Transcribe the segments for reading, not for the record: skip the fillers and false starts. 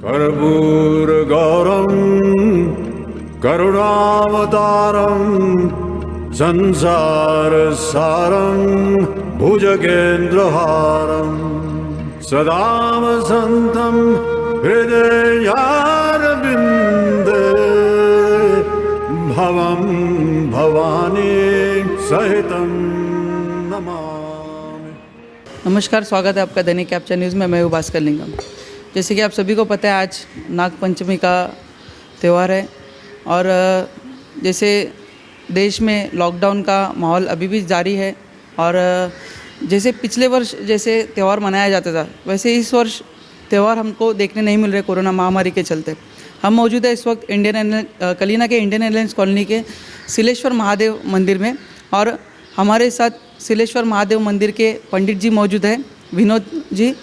कर्पूरगौरं करुणावतारं संसारसारं भुजगेन्द्रहारं सदा वसन्तं हृदयारविन्दे भवं भवानी सहितं नमामि। नमस्कार, स्वागत है आपका दैनिक कैप्चर न्यूज़ में। मैं हूँ भास्कर लिंगम। जैसे कि आप सभी को पता है, आज नाग पंचमी का त्यौहार है और जैसे देश में लॉकडाउन का माहौल अभी भी जारी है और जैसे पिछले वर्ष जैसे त्यौहार मनाया जाता था, वैसे इस वर्ष त्यौहार हमको देखने नहीं मिल रहे कोरोना महामारी के चलते। हम मौजूद है इस वक्त कलीना के इंडियन एयरलाइंस कॉलोनी के सिलेश्वर महादेव मंदिर में और हमारे साथ सिलेश्वर महादेव मंदिर के पंडित जी मौजूद हैं, विनोद जी।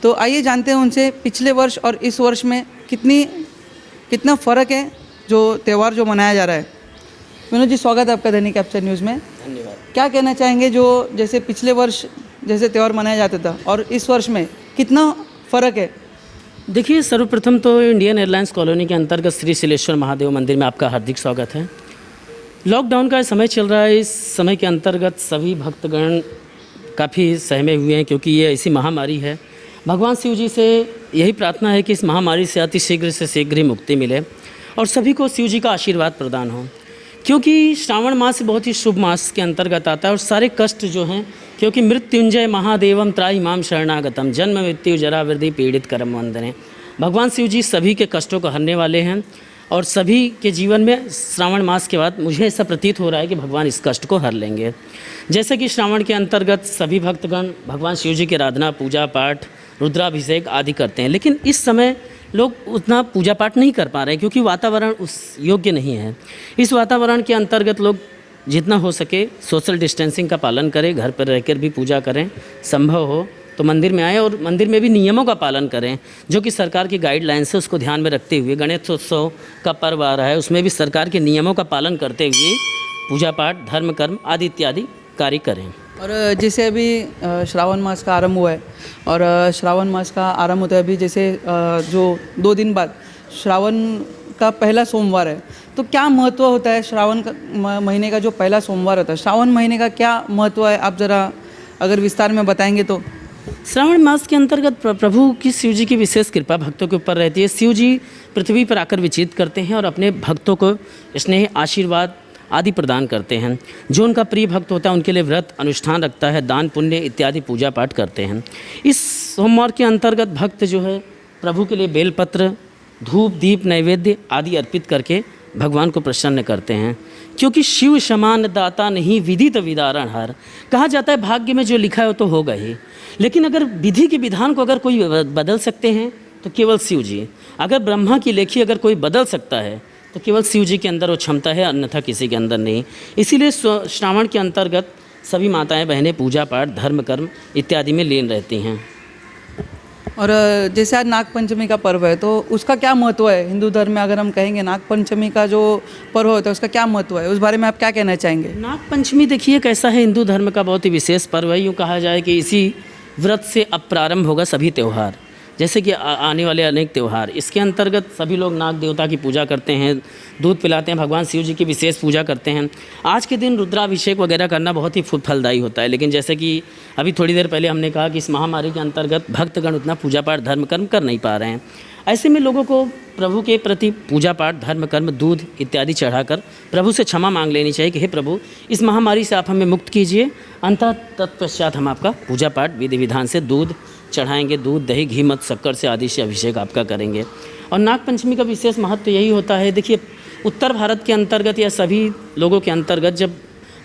तो आइए जानते हैं उनसे पिछले वर्ष और इस वर्ष में कितना फ़र्क है जो त्यौहार जो मनाया जा रहा है। विनोद जी, स्वागत है आपका दैनिक कैप्चर न्यूज़ में। धन्यवाद। क्या कहना चाहेंगे जो जैसे पिछले वर्ष जैसे त्यौहार मनाया जाता था और इस वर्ष में कितना फ़र्क है? देखिए, सर्वप्रथम तो इंडियन एयरलाइंस कॉलोनी के अंतर्गत श्री सिलेश्वर महादेव मंदिर में आपका हार्दिक स्वागत है। लॉकडाउन का समय चल रहा है, इस समय के अंतर्गत सभी भक्तगण काफ़ी सहमे हुए हैं क्योंकि ये ऐसी महामारी है। भगवान शिव जी से यही प्रार्थना है कि इस महामारी से अति शीघ्र से शीघ्र ही मुक्ति मिले और सभी को शिव जी का आशीर्वाद प्रदान हो, क्योंकि श्रावण मास बहुत ही शुभ मास के अंतर्गत आता है और सारे कष्ट जो हैं, क्योंकि मृत्युंजय महादेवम त्राहि माम शरणागतम जन्म मृत्यु जरा वृद्धि पीड़ित कर्म वंदने। भगवान शिव जी सभी के कष्टों को हरने वाले हैं और सभी के जीवन में श्रावण मास के बाद मुझे ऐसा प्रतीत हो रहा है कि भगवान इस कष्ट को हर लेंगे। जैसे कि श्रावण के अंतर्गत सभी भक्तगण भगवान शिव जी की आराधना, पूजा पाठ, रुद्राभिषेक आदि करते हैं, लेकिन इस समय लोग उतना पूजा पाठ नहीं कर पा रहे हैं क्योंकि वातावरण उस योग्य नहीं है। इस वातावरण के अंतर्गत लोग जितना हो सके सोशल डिस्टेंसिंग का पालन करें, घर पर रहकर भी पूजा करें, संभव हो तो मंदिर में आएँ और मंदिर में भी नियमों का पालन करें जो कि सरकार की गाइडलाइंस है, उसको ध्यान में रखते हुए। गणेशोत्सव का पर्व आ रहा है, उसमें भी सरकार के नियमों का पालन करते हुए पूजा पाठ, धर्म कर्म आदि इत्यादि कार्य करें। और जैसे अभी श्रावण मास का आरंभ हुआ है और श्रावण मास का आरंभ होता है अभी जैसे जो 2 दिन बाद श्रावण का पहला सोमवार है, तो क्या महत्व होता है श्रावण का महीने का जो पहला सोमवार होता है, श्रावण महीने का क्या महत्व है, आप ज़रा अगर विस्तार में बताएंगे तो। श्रावण मास के अंतर्गत प्रभु की शिव जी की विशेष कृपा भक्तों के ऊपर रहती है। शिव जी पृथ्वी पर आकर विचरित करते हैं और अपने भक्तों को स्नेह, आशीर्वाद आदि प्रदान करते हैं। जो उनका प्रिय भक्त होता है उनके लिए व्रत अनुष्ठान रखता है, दान पुण्य इत्यादि पूजा पाठ करते हैं। इस सोमवार के अंतर्गत भक्त जो है प्रभु के लिए बेलपत्र, धूप, दीप, नैवेद्य आदि अर्पित करके भगवान को प्रसन्न करते हैं, क्योंकि शिव समान दाता नहीं विदित विदारण हर। कहा जाता है भाग्य में जो लिखा है वो तो होगा ही, लेकिन अगर विधि के विधान को अगर कोई बदल सकते हैं तो केवल शिव जी। अगर ब्रह्मा की लेखी अगर कोई बदल सकता है तो केवल शिव जी के अंदर वो क्षमता है, अन्यथा किसी के अंदर नहीं। इसीलिए श्रावण के अंतर्गत सभी माताएं बहनें पूजा पाठ, धर्म कर्म इत्यादि में लीन रहती हैं। और जैसे आज नाग पंचमी का पर्व है तो उसका क्या महत्व है हिंदू धर्म में? अगर हम कहेंगे नाग पंचमी का जो पर्व होता है उसका क्या महत्व है, उस बारे में आप क्या कहना चाहेंगे? नाग पंचमी देखिए कैसा है, हिंदू धर्म का बहुत ही विशेष पर्व है। यूँ कहा जाए कि इसी व्रत से अब प्रारंभ होगा सभी त्यौहार, जैसे कि आने वाले अनेक त्यौहार। इसके अंतर्गत सभी लोग नाग देवता की पूजा करते हैं, दूध पिलाते हैं, भगवान शिव जी की विशेष पूजा करते हैं। आज के दिन रुद्राभिषेक वगैरह करना बहुत ही फलदायी होता है, लेकिन जैसे कि अभी थोड़ी देर पहले हमने कहा कि इस महामारी के अंतर्गत भक्तगण उतना पूजा पाठ, धर्म कर्म कर नहीं पा रहे हैं। ऐसे में लोगों को प्रभु के प्रति पूजा पाठ, धर्म कर्म, दूध इत्यादि चढ़ाकर प्रभु से क्षमा मांग लेनी चाहिए कि हे प्रभु, इस महामारी से आप हमें मुक्त कीजिए। अंततः तत्पश्चात हम आपका पूजा पाठ विधि विधान से दूध चढ़ाएंगे, दूध, दही, घी, मध, शक्कर से आदि से अभिषेक आपका करेंगे। और नाग पंचमी का विशेष महत्व यही होता है। देखिए, उत्तर भारत के अंतर्गत या सभी लोगों के अंतर्गत जब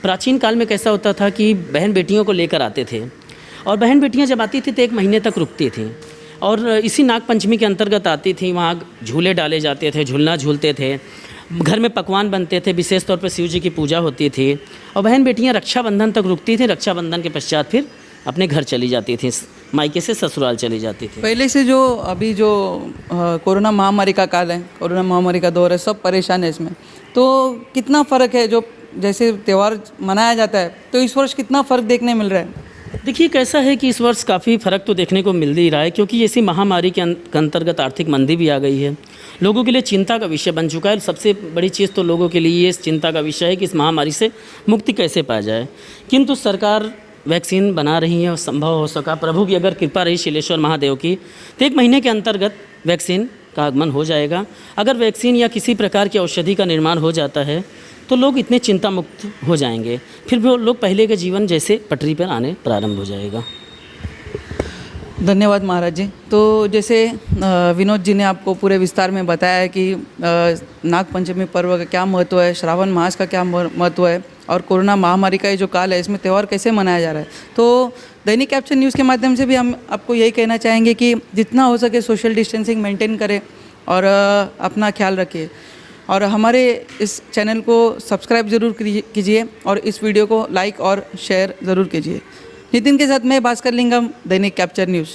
प्राचीन काल में कैसा होता था कि बहन बेटियों को लेकर आते थे और बहन बेटियां जब आती थी तो 1 महीने तक रुकती थी और इसी नाग पंचमी के अंतर्गत आती थी। वहाँ झूले डाले जाते थे, झूलना झूलते थे, घर में पकवान बनते थे, विशेष तौर पर शिव जी की पूजा होती थी और बहन बेटियां रक्षाबंधन तक रुकती थी। रक्षाबंधन के पश्चात फिर अपने घर चली जाती थी, मायके से ससुराल चली जाती थी। पहले से जो अभी जो कोरोना महामारी का काल है, कोरोना महामारी का दौर है, सब परेशान है इसमें, तो कितना फ़र्क है? जो जैसे त्यौहार मनाया जाता है तो इस वर्ष कितना फ़र्क देखने मिल रहा है? देखिए कैसा है कि इस वर्ष काफ़ी फ़र्क तो देखने को मिल ही रहा है, क्योंकि ऐसी महामारी के अंतर्गत आर्थिक मंदी भी आ गई है। लोगों के लिए चिंता का विषय बन चुका है। सबसे बड़ी चीज़ तो लोगों के लिए ये चिंता का विषय है कि इस महामारी से मुक्ति कैसे पाया जाए। किंतु सरकार वैक्सीन बना रही है और संभव हो सका, प्रभु की अगर कृपा रही शिलेश्वर महादेव की, तो 1 महीने के अंतर्गत वैक्सीन का आगमन हो जाएगा। अगर वैक्सीन या किसी प्रकार की औषधि का निर्माण हो जाता है तो लोग इतने चिंता मुक्त हो जाएंगे, फिर वो लोग पहले के जीवन जैसे पटरी पर आने प्रारंभ हो जाएगा। धन्यवाद महाराज जी। तो जैसे विनोद जी ने आपको पूरे विस्तार में बताया है कि नाग पंचमी पर्व का क्या महत्व है, श्रावण मास का क्या महत्व है और कोरोना महामारी का ये जो काल है इसमें त्यौहार कैसे मनाया जा रहा है। तो दैनिक कैप्चन न्यूज़ के माध्यम से भी हम आपको यही कहना चाहेंगे कि जितना हो सके सोशल डिस्टेंसिंग मेंटेन करें और अपना ख्याल रखिए और हमारे इस चैनल को सब्सक्राइब ज़रूर कीजिए और इस वीडियो को लाइक और शेयर ज़रूर कीजिए। नितिन के साथ मैं भास्कर लिंगम, दैनिक कैप्चर न्यूज़।